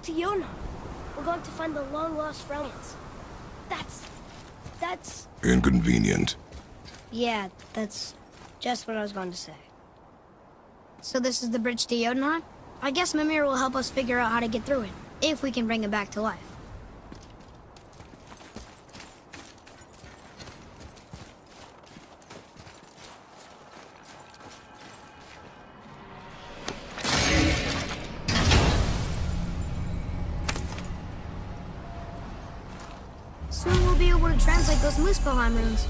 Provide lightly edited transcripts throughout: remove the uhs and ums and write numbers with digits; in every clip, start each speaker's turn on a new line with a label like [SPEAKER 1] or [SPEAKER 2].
[SPEAKER 1] going to Yona. We're going to find the long-lost relics. That's...
[SPEAKER 2] Inconvenient.
[SPEAKER 1] Yeah, that's just what I was going to say. So this is the bridge to Yona? I guess Mimir will help us figure out how to get through it, if we can bring him back to life. Soon we'll be able to translate those Muspelheim runes.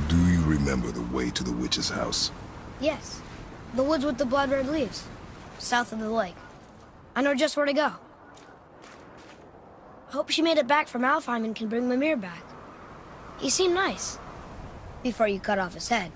[SPEAKER 2] Do you remember the way to the witch's house?
[SPEAKER 1] Yes. The woods with the blood-red leaves. South of the lake. I know just where to go. Hope she made it back from Alfheim and can bring Mimir back. He seemed nice. Before you cut off his head.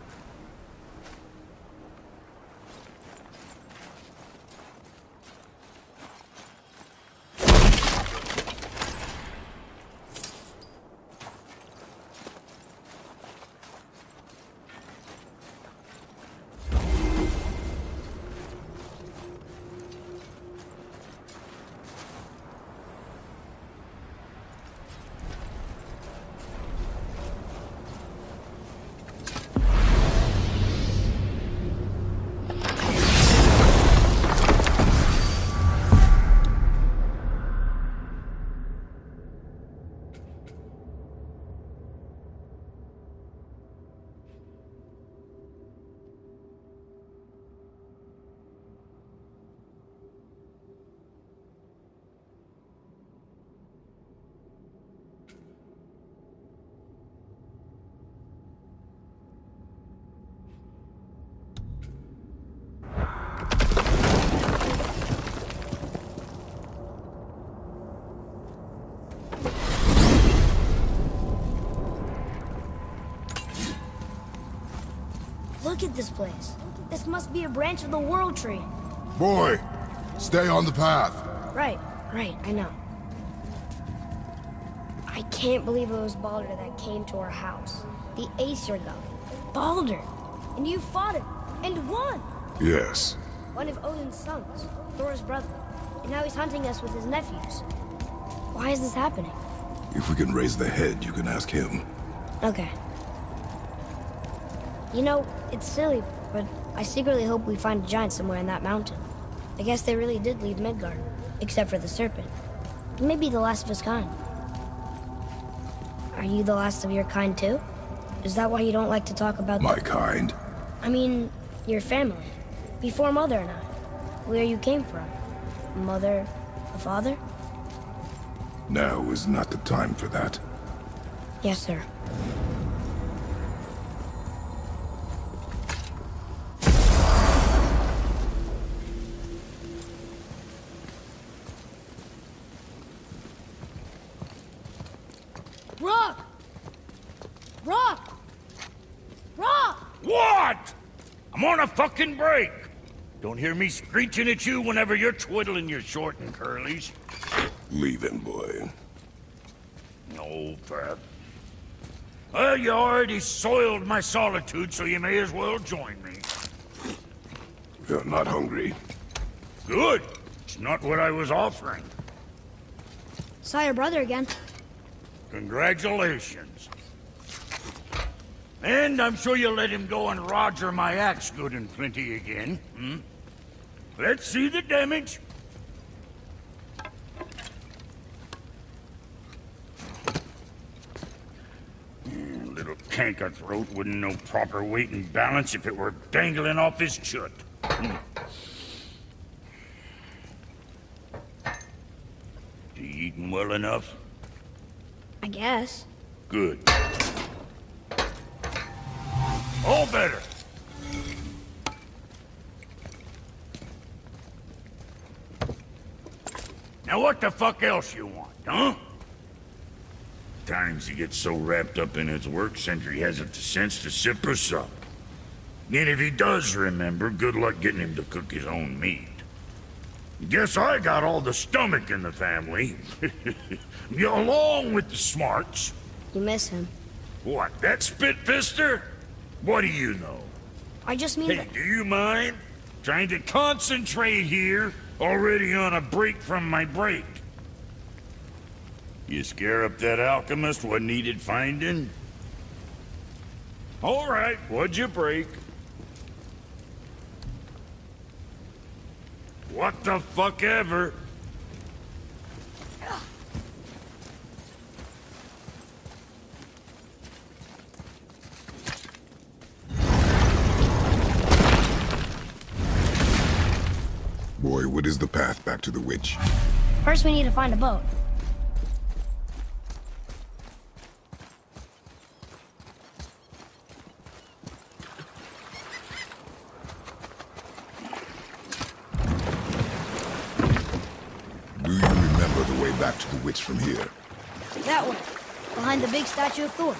[SPEAKER 1] Look at this place. This must be a branch of the World Tree.
[SPEAKER 2] Boy, stay on the path.
[SPEAKER 1] Right, I know. I can't believe it was Baldur that came to our house. The Aesir god. Baldur! And you fought him, and won!
[SPEAKER 2] Yes.
[SPEAKER 1] One of Odin's sons, Thor's brother. And now he's hunting us with his nephews. Why is this happening?
[SPEAKER 2] If we can raise the head, you can ask him.
[SPEAKER 1] Okay. You know, it's silly, but I secretly hope we find a giant somewhere in that mountain. I guess they really did leave Midgard, except for the serpent. Maybe the last of his kind. Are you the last of your kind too? Is that why you don't like to talk about
[SPEAKER 2] My kind?
[SPEAKER 1] I mean, your family. Before Mother and I. Where you came from. Mother, a father?
[SPEAKER 2] Now is not the time for that.
[SPEAKER 1] Yes, sir. Rock! Rock! Rock!
[SPEAKER 3] What? I'm on a fucking break. Don't hear me screeching at you whenever you're twiddling your short and curlies.
[SPEAKER 2] Leave him, boy.
[SPEAKER 3] No, Fab. Well, you already soiled my solitude, so you may as well join me.
[SPEAKER 2] You're not hungry.
[SPEAKER 3] Good. It's not what I was offering.
[SPEAKER 1] Saw your brother again.
[SPEAKER 3] Congratulations. And I'm sure you'll let him go and roger my axe good and plenty again, hmm? Let's see the damage. Little canker throat wouldn't know proper weight and balance if it were dangling off his chut. You eating well enough?
[SPEAKER 1] I guess.
[SPEAKER 3] Good. All better. Now what the fuck else you want, huh? Times he gets so wrapped up in his work, Sentry hasn't the sense to sip or sup. And if he does remember, good luck getting him to cook his own meat. Guess I got all the stomach in the family. Along with the smarts.
[SPEAKER 1] You miss him.
[SPEAKER 3] What, that spit-fister? What do you know?
[SPEAKER 1] I just mean
[SPEAKER 3] Hey,
[SPEAKER 1] that...
[SPEAKER 3] do you mind? Trying to concentrate here, already on a break from my break. You scare up that alchemist what needed finding? All right, what'd you break? What the fuck ever?
[SPEAKER 2] Boy, what is the path back to the witch?
[SPEAKER 1] First we need to find a boat.
[SPEAKER 2] Do you remember the way back to the witch from here?
[SPEAKER 1] That way. Behind the big statue of Thor.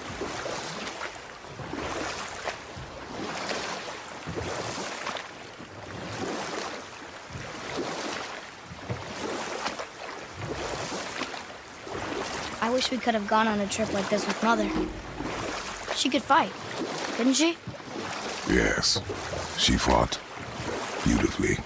[SPEAKER 1] I wish we could have gone on a trip like this with Mother. She could fight, couldn't she?
[SPEAKER 2] Yes, she fought beautifully.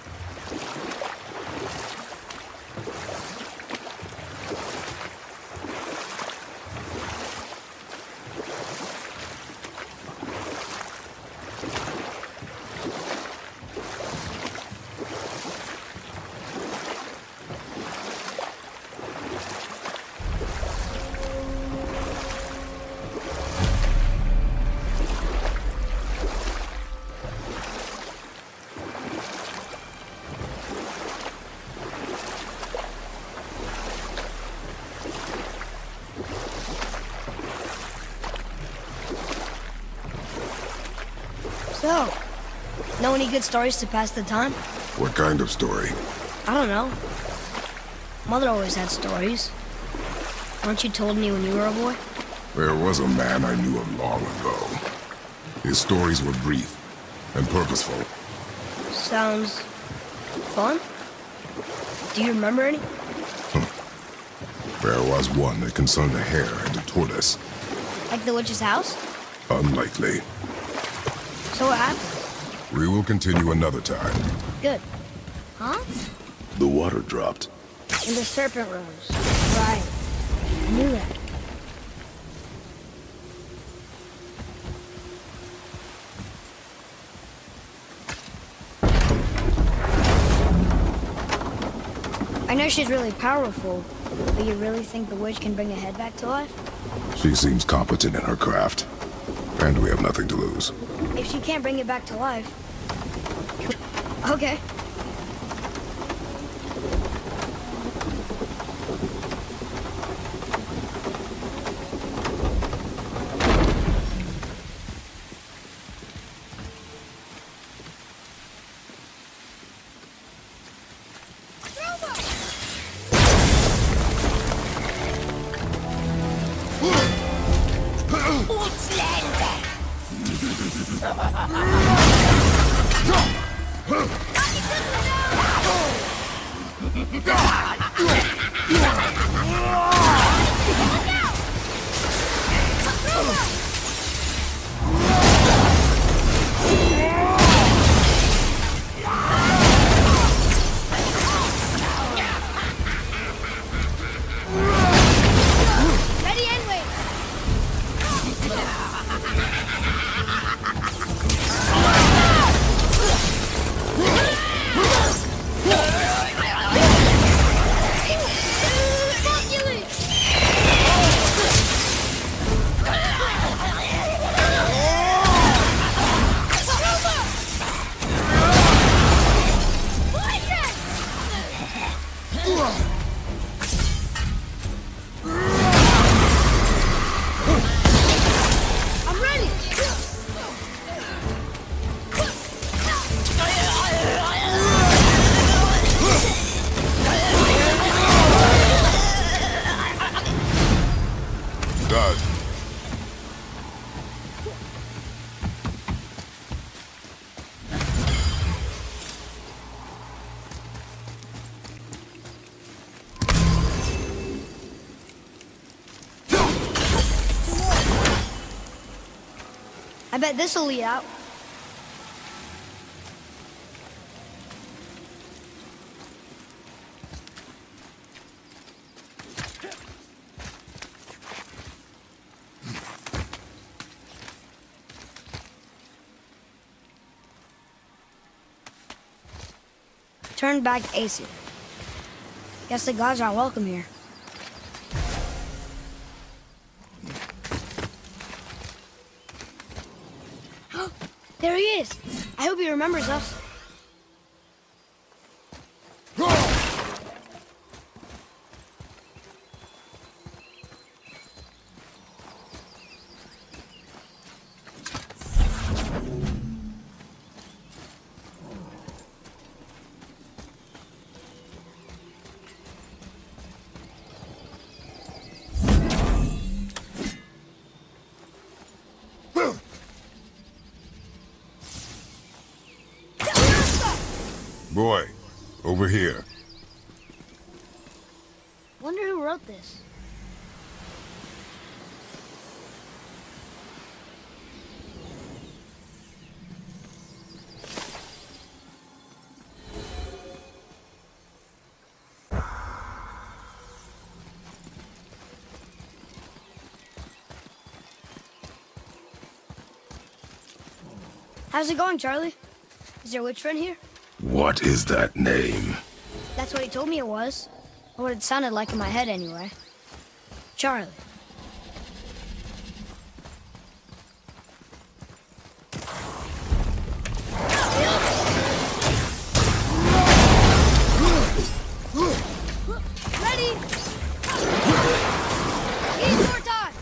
[SPEAKER 1] So, know any good stories to pass the time?
[SPEAKER 2] What kind of story?
[SPEAKER 1] I don't know. Mother always had stories. Weren't you told me when you were a boy?
[SPEAKER 2] There was a man I knew of long ago. His stories were brief and purposeful.
[SPEAKER 1] Sounds... fun? Do you remember any?
[SPEAKER 2] There was one that concerned a hare and a tortoise.
[SPEAKER 1] Like the witch's house?
[SPEAKER 2] Unlikely.
[SPEAKER 1] So what happened?
[SPEAKER 2] We will continue another time.
[SPEAKER 1] Good. Huh?
[SPEAKER 2] The water dropped.
[SPEAKER 1] And the serpent rose. Right. I knew that. I know she's really powerful, but you really think the witch can bring a head back to life?
[SPEAKER 2] She seems competent in her craft. And we have nothing to lose.
[SPEAKER 1] If she can't bring it back to life... Okay. Ready and wait. I'm ready.
[SPEAKER 2] Done.
[SPEAKER 1] bet this'll lead out. Turn back Aesir. Guess the gods aren't welcome here. There he is. I hope he remembers us.
[SPEAKER 2] Boy, over here.
[SPEAKER 1] Wonder who wrote this. How's it going, Charlie? Is your witch friend here?
[SPEAKER 2] What is that name?
[SPEAKER 1] That's what he told me it was. Or what it sounded like in my head, anyway. Charlie. Ready? Need more time!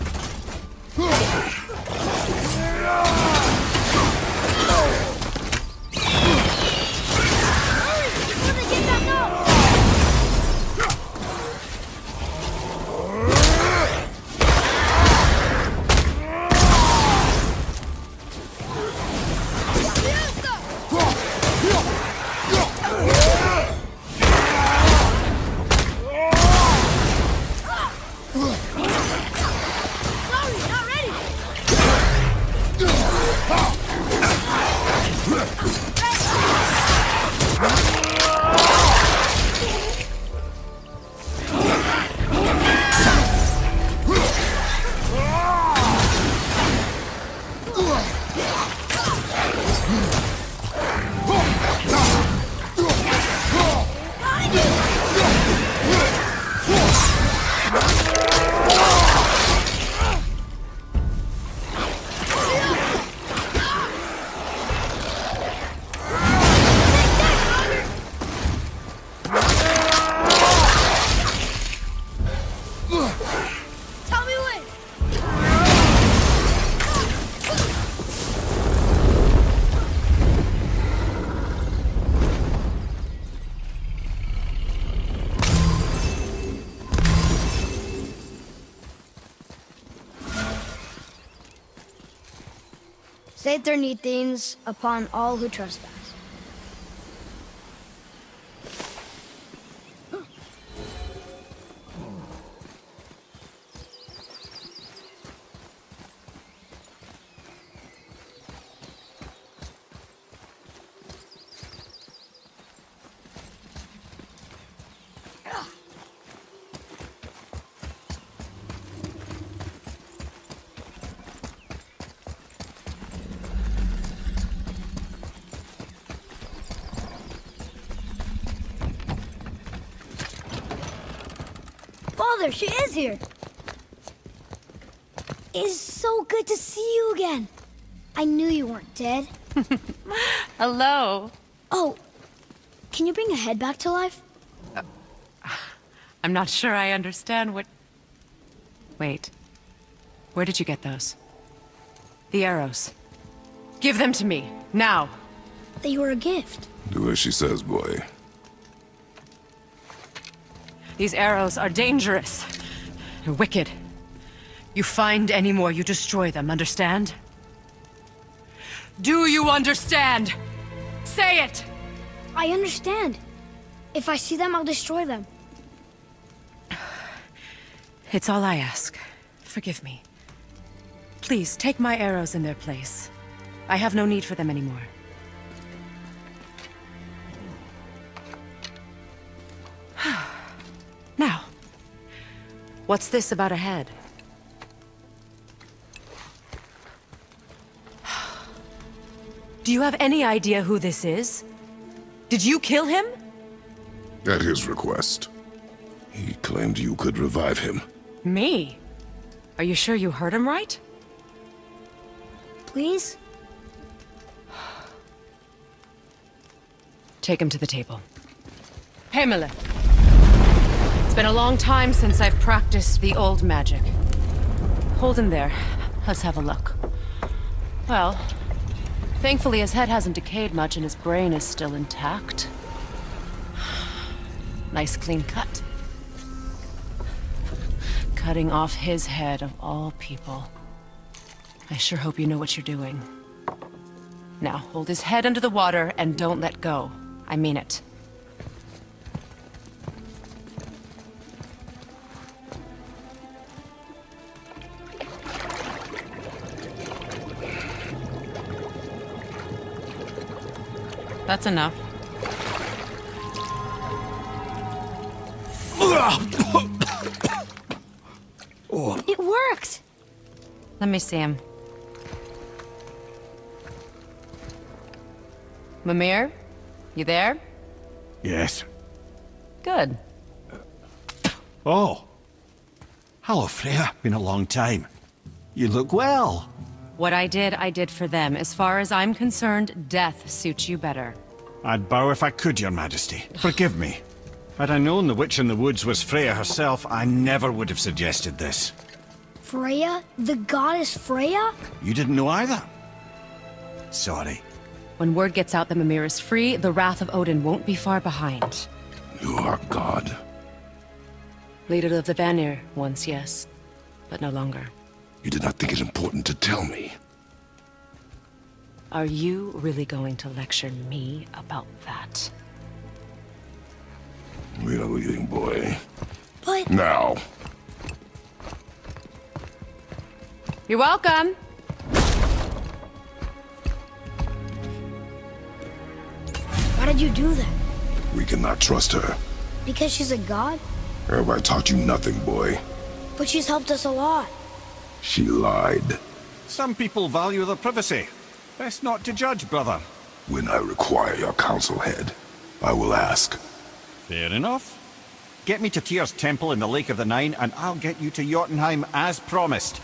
[SPEAKER 1] Save their neat things upon all who trespass. Father, she is here. It is so good to see you again. I knew you weren't dead.
[SPEAKER 4] Hello.
[SPEAKER 1] Oh, can you bring a head back to life?
[SPEAKER 4] I'm not sure I understand what... Wait. Where did you get those? The arrows. Give them to me, now.
[SPEAKER 1] They were a gift.
[SPEAKER 2] Do as she says, boy.
[SPEAKER 4] These arrows are dangerous. They're wicked. You find any more, you destroy them, understand? Do you understand? Say it!
[SPEAKER 1] I understand. If I see them, I'll destroy them.
[SPEAKER 4] It's all I ask. Forgive me. Please, take my arrows in their place. I have no need for them anymore. Now, what's this about a head? Do you have any idea who this is? Did you kill him?
[SPEAKER 2] At his request. He claimed you could revive him.
[SPEAKER 4] Me? Are you sure you heard him right?
[SPEAKER 1] Please?
[SPEAKER 4] Take him to the table. Pamela. It's been a long time since I've practiced the old magic. Hold him there. Let's have a look. Well, thankfully his head hasn't decayed much and his brain is still intact. Nice clean cut. Cutting off his head of all people. I sure hope you know what you're doing. Now, hold his head under the water and don't let go. I mean it. That's enough.
[SPEAKER 1] It worked!
[SPEAKER 4] Let me see him. Mimir? You there?
[SPEAKER 5] Yes.
[SPEAKER 4] Good.
[SPEAKER 5] Oh. Hello, Freya. Been a long time. You look well.
[SPEAKER 4] What I did for them. As far as I'm concerned, death suits you better.
[SPEAKER 5] I'd bow if I could, Your Majesty. Forgive me. Had I known the witch in the woods was Freya herself, I never would have suggested this.
[SPEAKER 1] Freya? The goddess Freya?
[SPEAKER 5] You didn't know either? Sorry.
[SPEAKER 4] When word gets out that Mimir is free, the wrath of Odin won't be far behind.
[SPEAKER 2] You are God.
[SPEAKER 4] Leader of the Vanir, once, yes. But no longer.
[SPEAKER 2] You did not think it important to tell me.
[SPEAKER 4] Are you really going to lecture me about that?
[SPEAKER 2] We are leaving, boy.
[SPEAKER 1] But...
[SPEAKER 2] Now.
[SPEAKER 4] You're welcome!
[SPEAKER 1] Why did you do that?
[SPEAKER 2] We cannot trust her.
[SPEAKER 1] Because she's a god?
[SPEAKER 2] Have I taught you nothing, boy?
[SPEAKER 1] But she's helped us a lot.
[SPEAKER 2] She lied.
[SPEAKER 5] Some people value their privacy. Best not to judge, brother.
[SPEAKER 2] When I require your council head, I will ask.
[SPEAKER 5] Fair enough. Get me to Tyr's temple in the Lake of the Nine, and I'll get you to Jotunheim as promised.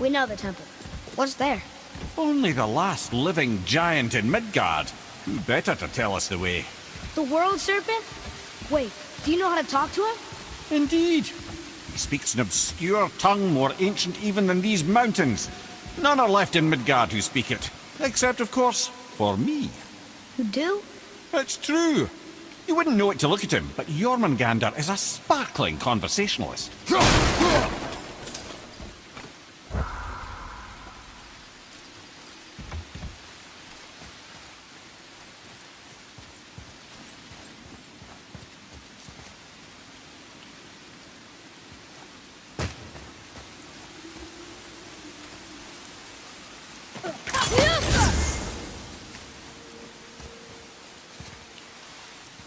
[SPEAKER 1] We know the temple. What's there?
[SPEAKER 5] Only the last living giant in Midgard. Who better to tell us the way?
[SPEAKER 1] The world serpent? Wait, do you know how to talk to him?
[SPEAKER 5] Indeed. He speaks an obscure tongue more ancient even than these mountains. None are left in Midgard who speak it. Except, of course, for me.
[SPEAKER 1] You do?
[SPEAKER 5] It's true. You wouldn't know it to look at him, but Jormungandr is a sparkling conversationalist.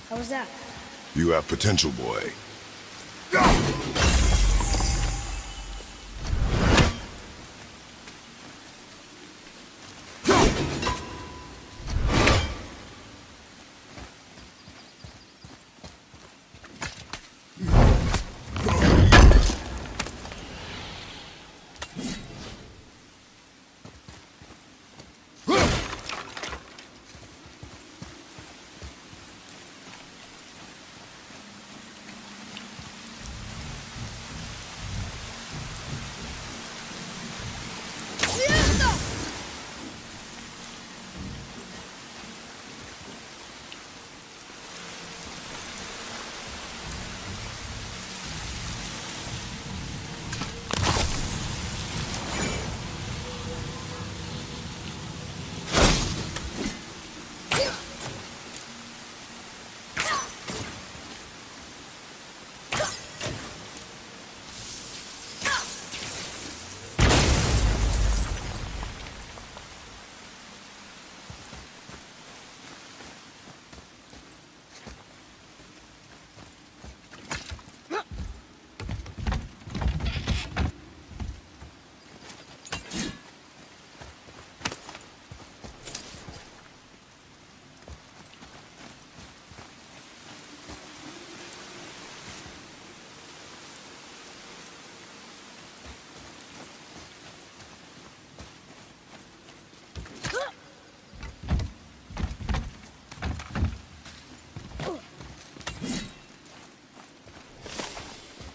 [SPEAKER 1] How was that?
[SPEAKER 2] You have potential, boy.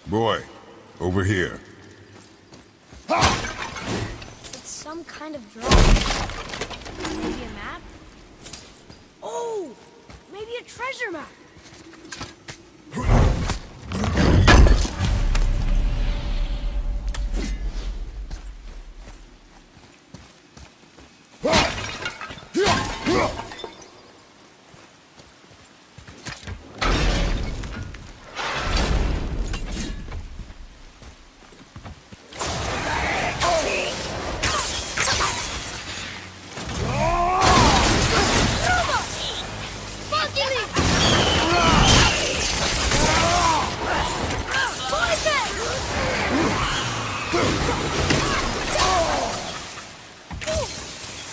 [SPEAKER 2] Boy, over here.
[SPEAKER 1] It's some kind of drawing. Maybe a map? Oh! Maybe a treasure map!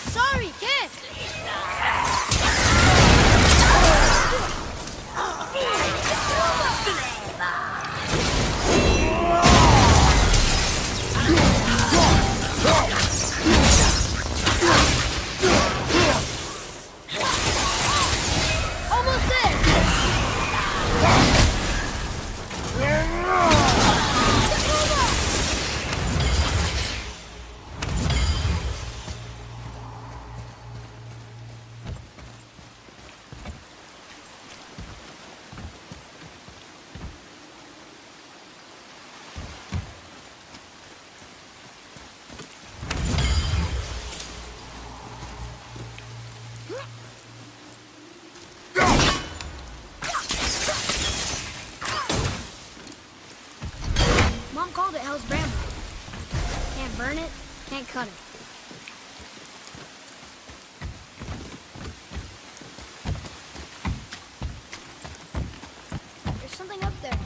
[SPEAKER 1] Sorry, kid! Almost there! Mom called it Hell's Bramble. Can't burn it, can't cut it. There's something up there.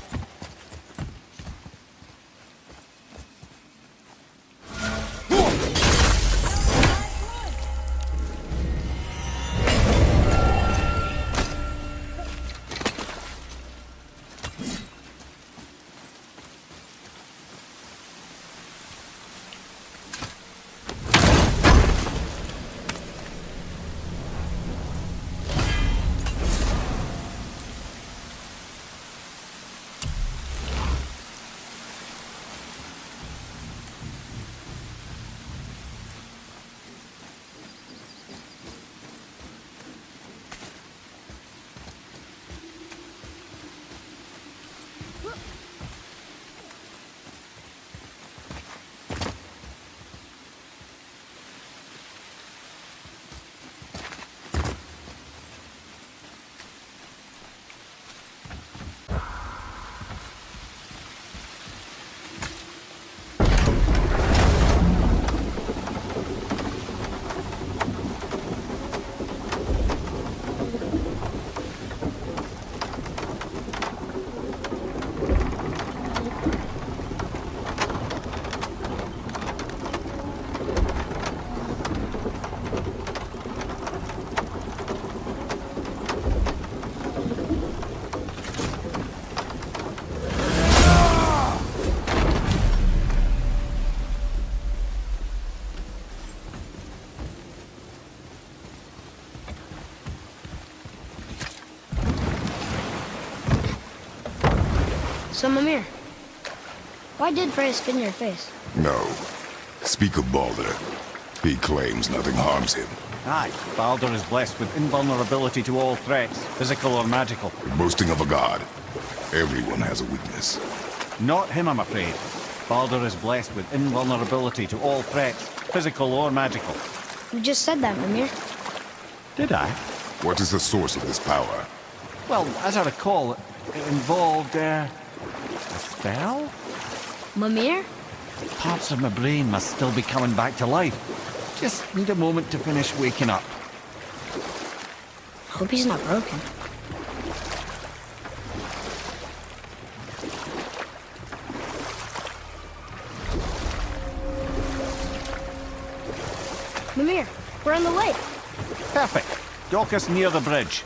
[SPEAKER 1] So, Mimir, why did Freya spit in your face?
[SPEAKER 2] No. Speak of Baldur. He claims nothing harms him.
[SPEAKER 5] Aye, Baldur is blessed with invulnerability to all threats, physical or magical.
[SPEAKER 2] Boasting of a god. Everyone has a weakness.
[SPEAKER 5] Not him, I'm afraid. Baldur is blessed with invulnerability to all threats, physical or magical.
[SPEAKER 1] You just said that, Mimir.
[SPEAKER 5] Did I?
[SPEAKER 2] What is the source of this power?
[SPEAKER 5] Well, as I recall, it involved, a spell?
[SPEAKER 1] Mimir?
[SPEAKER 5] Parts of my brain must still be coming back to life. Just need a moment to finish waking up.
[SPEAKER 1] Hope he's not broken. Mimir, we're on the lake.
[SPEAKER 5] Perfect. Dock us near the bridge.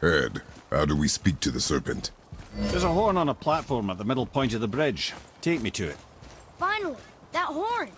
[SPEAKER 2] Ed, how do we speak to the serpent?
[SPEAKER 5] There's a horn on a platform at the middle point of the bridge. Take me to it.
[SPEAKER 1] Finally, that horn.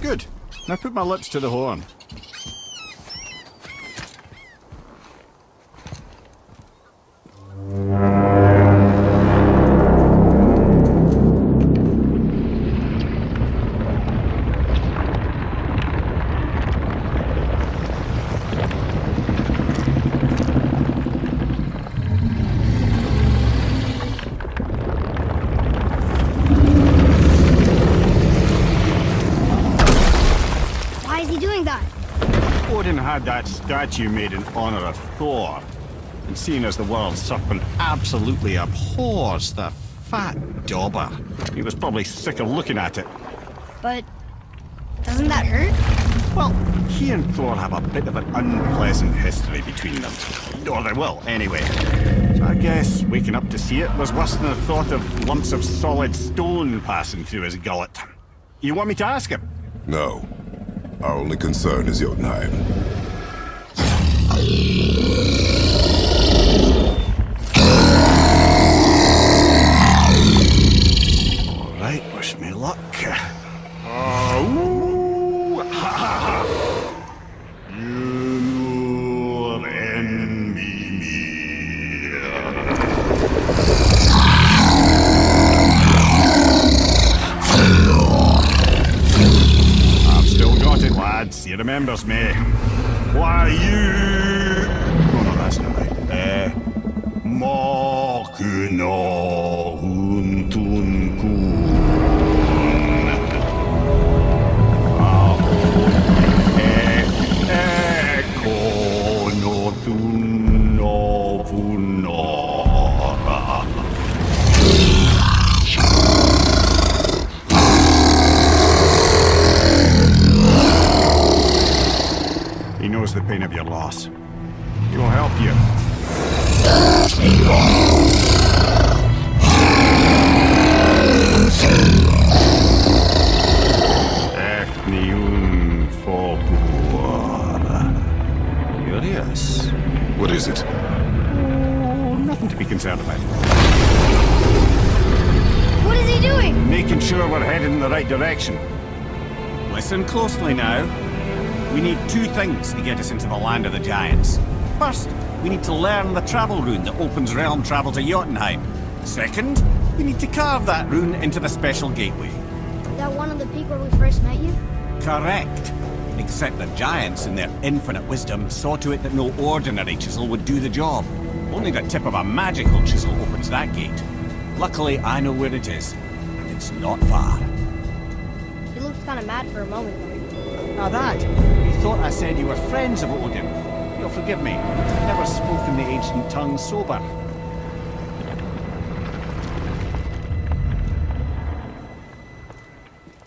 [SPEAKER 5] Good. Now put my lips to the horn.
[SPEAKER 1] Why is he doing that?
[SPEAKER 5] Odin had that statue made in honor of Thor. And seeing as the world serpent absolutely abhors the fat dauber, he was probably sick of looking at it.
[SPEAKER 1] But doesn't that hurt?
[SPEAKER 5] Well, he and Thor have a bit of an unpleasant history between them. Or they will, anyway. So I guess waking up to see it was worse than the thought of lumps of solid stone passing through his gullet. You want me to ask him?
[SPEAKER 2] No. Our only concern is Jotunheim.
[SPEAKER 5] All right, wish me luck. Ooh, ha, ha, ha. Your enemy. I've still got it, lads. He remembers me. Why you? Oh no, that's not right. Makuna huntun kun. He knows the pain of your loss. He will help you. Ethnium Forbua. Curious.
[SPEAKER 2] What is it?
[SPEAKER 5] Oh, nothing to be concerned about.
[SPEAKER 1] What is he doing?
[SPEAKER 5] Making sure we're headed in the right direction. Listen closely now. We need two things to get us into the land of the giants. First, we need to learn the travel rune that opens realm travel to Jotunheim. Second, we need to carve that rune into the special gateway.
[SPEAKER 1] That one on the peak where we first met you?
[SPEAKER 5] Correct. Except the giants, in their infinite wisdom, saw to it that no ordinary chisel would do the job. Only the tip of a magical chisel opens that gate. Luckily, I know where it is, and it's not far.
[SPEAKER 1] He looked kind of mad for a moment there.
[SPEAKER 5] Now that, you thought I said you were friends of Odin. You'll forgive me. I've never spoken the ancient tongue sober.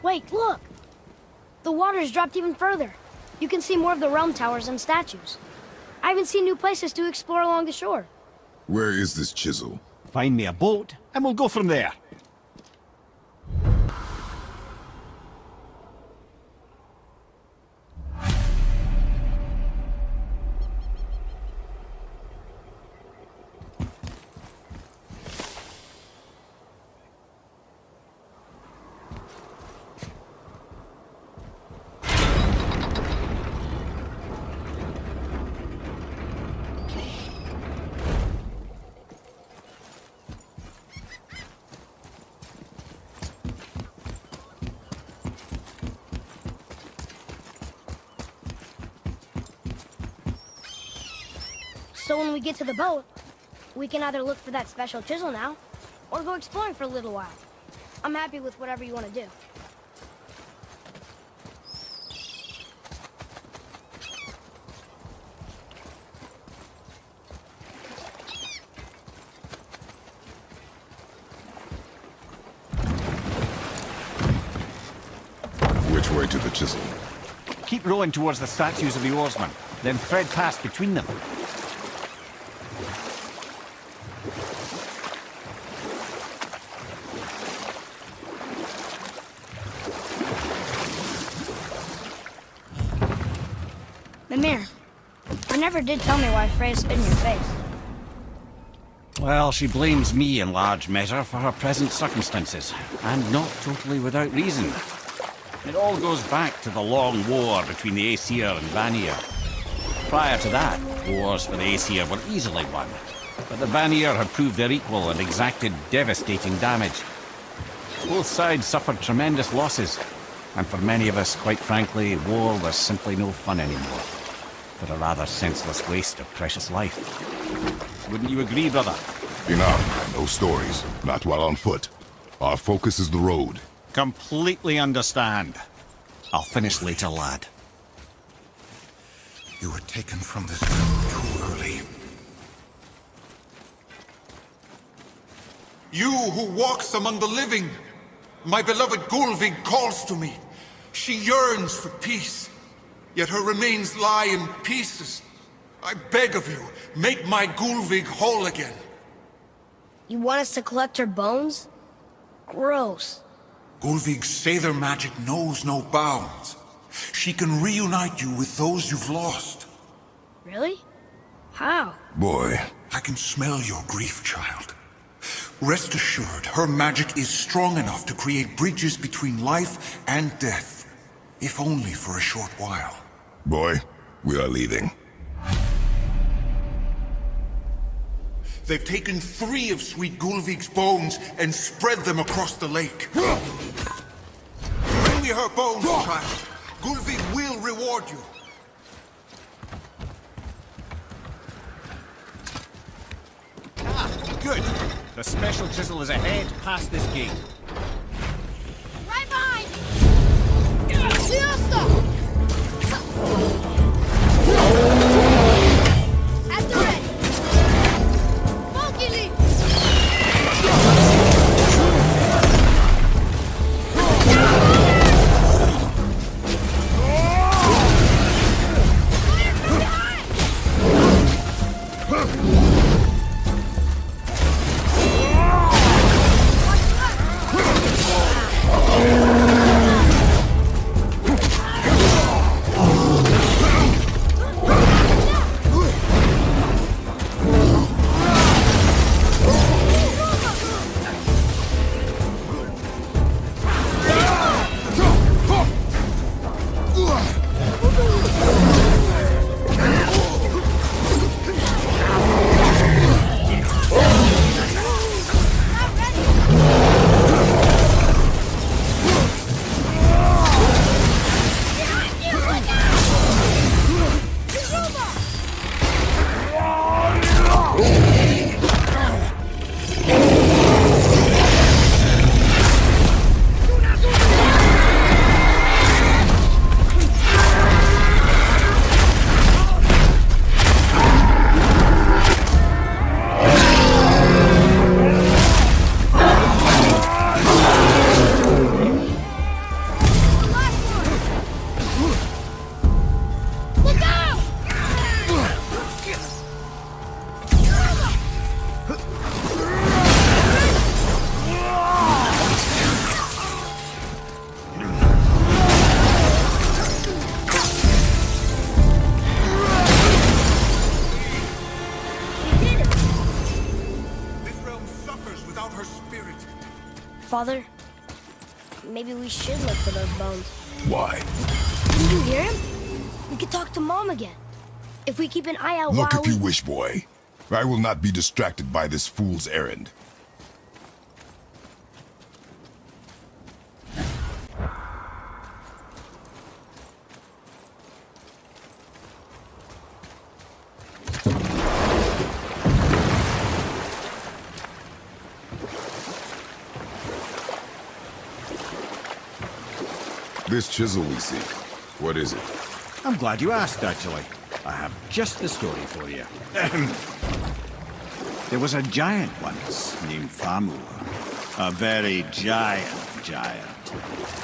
[SPEAKER 1] Wait, look! The water's dropped even further. You can see more of the realm towers and statues. I even see new places to explore along the shore.
[SPEAKER 2] Where is this chisel?
[SPEAKER 5] Find me a boat, and we'll go from there.
[SPEAKER 1] So when we get to the boat, we can either look for that special chisel now, or go exploring for a little while. I'm happy with whatever you want to do.
[SPEAKER 2] Which way to the chisel?
[SPEAKER 5] Keep rowing towards the statues of the oarsmen, then thread past between them.
[SPEAKER 1] Mimir, you never did tell me why Freya spit in your face.
[SPEAKER 5] Well, she blames me in large measure for her present circumstances, and not totally without reason. It all goes back to the long war between the Aesir and Vanir. Prior to that, wars for the Aesir were easily won, but the Vanir had proved their equal and exacted devastating damage. Both sides suffered tremendous losses, and for many of us, quite frankly, war was simply no fun anymore, but a rather senseless waste of precious life. Wouldn't you agree, brother?
[SPEAKER 2] Enough. No stories. Not while on foot. Our focus is the road.
[SPEAKER 5] Completely understand. I'll finish later, lad.
[SPEAKER 6] You were taken from this realm too early. You who walks among the living, my beloved Gulvig calls to me. She yearns for peace, yet her remains lie in pieces. I beg of you, make my Gulvig whole again.
[SPEAKER 1] You want us to collect her bones? Gross.
[SPEAKER 6] Gulvig's Sather magic knows no bounds. She can reunite you with those you've lost.
[SPEAKER 1] Really? How?
[SPEAKER 2] Boy.
[SPEAKER 6] I can smell your grief, child. Rest assured, her magic is strong enough to create bridges between life and death, if only for a short while.
[SPEAKER 2] Boy, we are leaving.
[SPEAKER 6] They've taken 3 of sweet Gulvig's bones and spread them across the lake. Bring me her bones, child. Gulvig will reward you.
[SPEAKER 5] Good. The special chisel is ahead, past this gate.
[SPEAKER 1] Right behind! Siesta! At the ready! Monkey leap! Father, maybe we should look for those bones.
[SPEAKER 2] Why?
[SPEAKER 1] Did you hear him? We could talk to Mom again. If we keep an eye out
[SPEAKER 2] Look
[SPEAKER 1] while
[SPEAKER 2] if you wish, boy. I will not be distracted by this fool's errand. This chisel we seek, what is it?
[SPEAKER 5] I'm glad you asked, actually. I have just the story for you. There was a giant once named Famur. A very giant.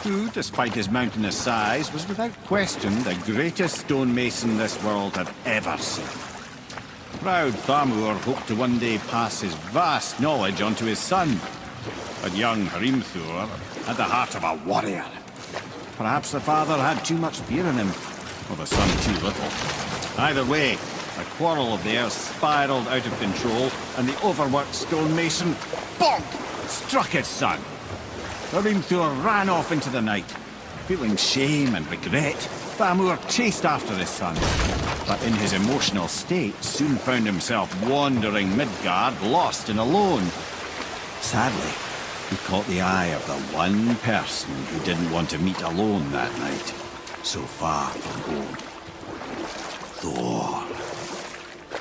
[SPEAKER 5] who, despite his mountainous size, was without question the greatest stonemason this world had ever seen. Proud Thamur hoped to one day pass his vast knowledge on to his son. But young Hrimthur had the heart of a warrior. Perhaps the father had too much fear in him, or the son too little. Either way, a quarrel of theirs spiraled out of control, and the overworked stonemason, bonk, struck his son. Hrimthur ran off into the night. Feeling shame and regret, Thamur chased after his son, but in his emotional state soon found himself wandering Midgard, lost and alone. Sadly, he caught the eye of the one person who didn't want to meet alone that night, so far from home. Thor.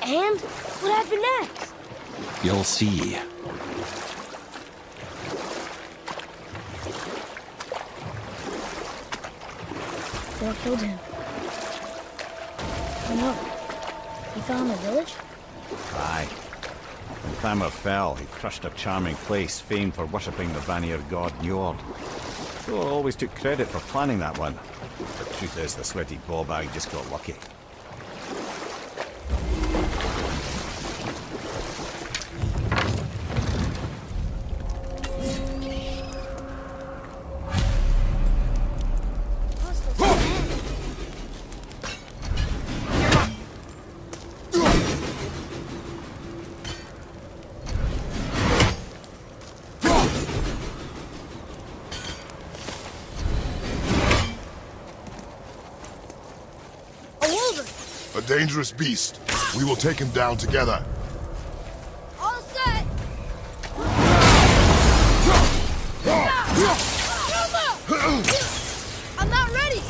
[SPEAKER 1] And what happened next?
[SPEAKER 5] You'll see.
[SPEAKER 1] Thor killed him. Oh no. He fell in the village?
[SPEAKER 5] Aye. When Thamur fell, he crushed a charming place famed for worshipping the Vanir god Njord. Thor always took credit for planning that one. The truth is, the sweaty ballbag just got lucky.
[SPEAKER 2] A dangerous beast. We will take him down together.
[SPEAKER 1] All set! I'm not ready!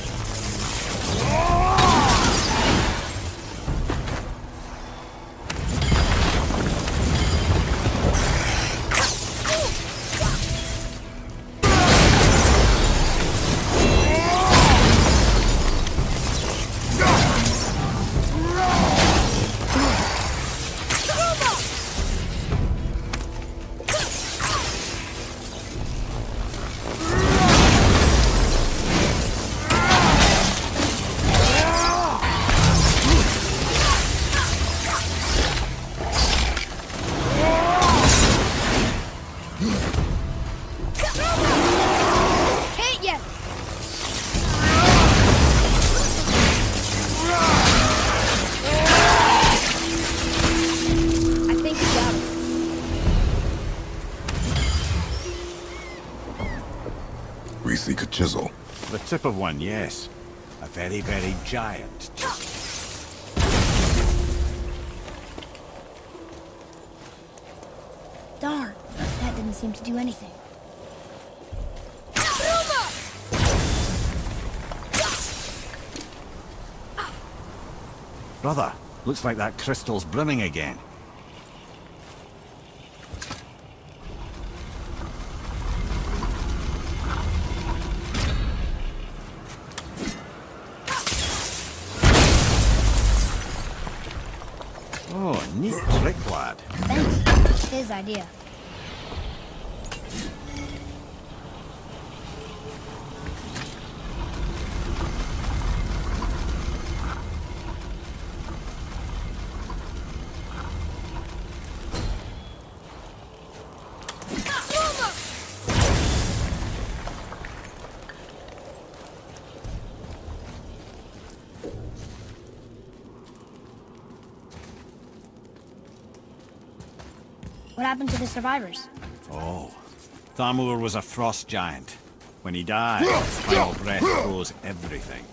[SPEAKER 2] We seek a chisel.
[SPEAKER 5] The tip of one, yes. A very, very giant chisel.
[SPEAKER 1] Darn, that didn't seem to do anything.
[SPEAKER 5] Brother, looks like that crystal's brimming again. Oh, neat trick, lad.
[SPEAKER 1] Thanks. His idea. What happened to the survivors?
[SPEAKER 5] Oh, Thamur was a frost giant. When he died, his final breath froze everything.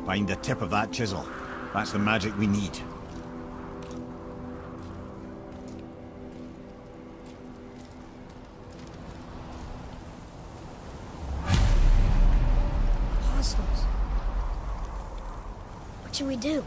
[SPEAKER 5] Find the tip of that chisel. That's the magic we need.
[SPEAKER 1] Apostles. What should we do?